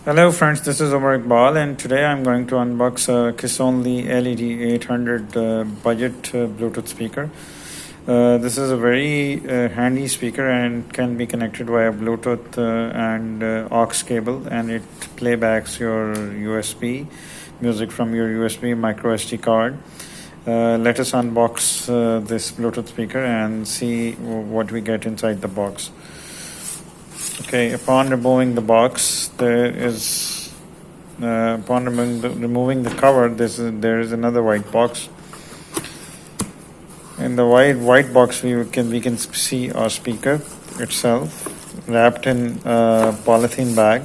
Hello friends, this is Omer Iqbal and today I'm going to unbox a Kisnoli LED 800 budget Bluetooth speaker. This is a very handy speaker and can be connected via Bluetooth and aux cable, and it playbacks your USB music from your USB micro SD card. Let us unbox this Bluetooth speaker and see what we get inside the box. Okay, upon removing the box, upon removing the cover, there is another white box. In the white box, we can see our speaker itself wrapped in a polythene bag.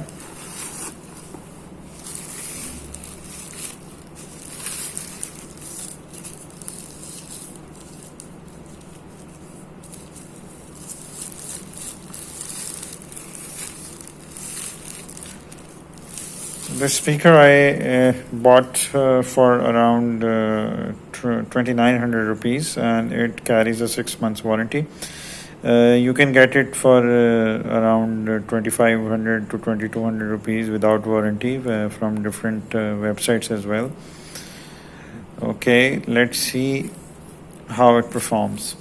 This speaker I bought for around 2,900 rupees, and it carries a 6 months warranty. You can get it for around 2,500 to 2,200 rupees without warranty from different websites as well. Okay, let's see how it performs.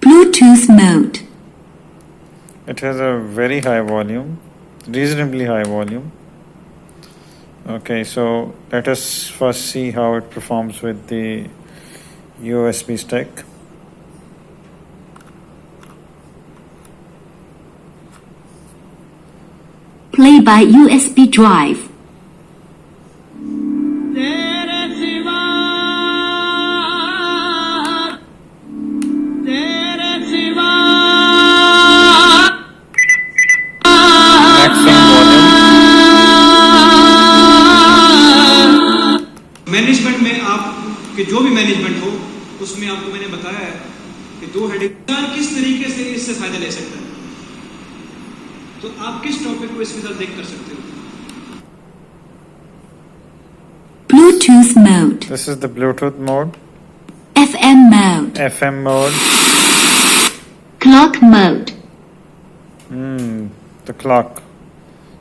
Bluetooth mode. It has a very high volume, reasonably high volume. Okay, so let us first see how it performs with the USB stick. Play by USB drive. Management में आपके जो भी management हो उसमें आपको मैंने बताया है कि 2 हेडिंग किस तरीके से इससे फायदा ले सकता है, तो आप किस टॉपिक को इसके साथ देख कर सकते हो. Bluetooth mode. This is the Bluetooth mode. FM mode. FM mode. Clock mode. The clock.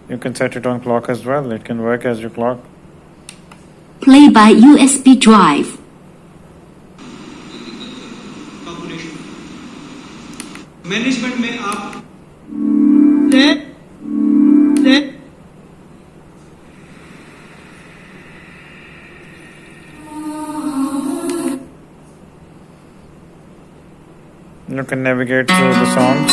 You can set it on clock as well. It can work as your clock. Play by USB drive. Management में आप You can navigate through the songs.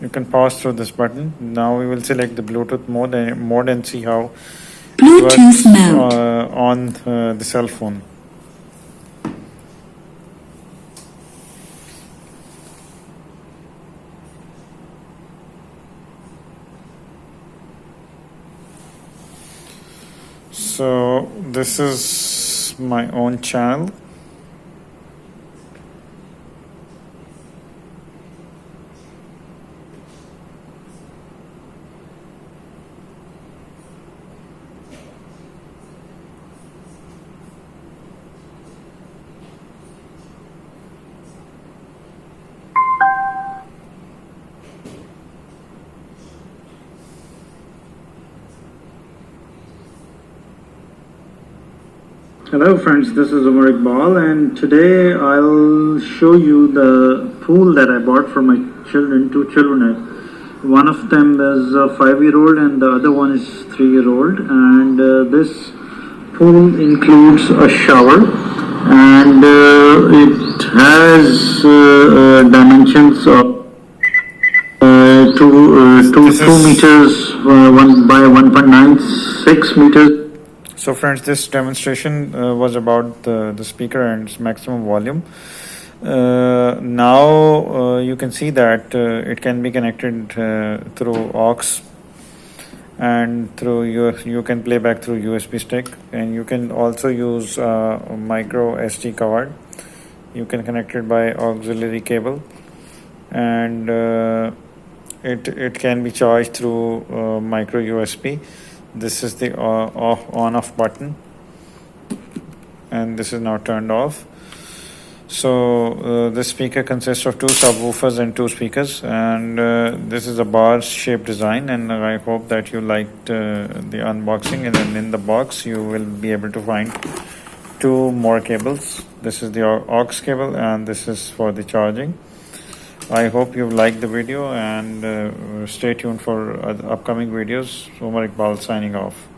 You can pause through this button. Now we will select the Bluetooth mode and see how Bluetooth it works mode on the cell phone. So this is my own channel. Hello friends, this is Omer Iqbal, and today I'll show you the pool that I bought for my children, 2 children. One of them is a 5-year-old and the other one is 3-year-old, and this pool includes a shower, and it has dimensions of 2 meters 1 by 1.96 meters. So friends, this demonstration was about the speaker and its maximum volume. Now you can see that it can be connected through aux, and you can play back through USB stick, and you can also use a micro SD card You can connect it by auxiliary cable, and it can be charged through micro USB. This is the on-off button, and this is now turned off. So this speaker consists of 2 subwoofers and 2 speakers, and this is a bar shaped design, and I hope that you liked the unboxing. And then in the box you will be able to find 2 more cables. This is the aux cable, and this is for the charging. I hope you liked the video, and stay tuned for upcoming videos. Omer Iqbal signing off.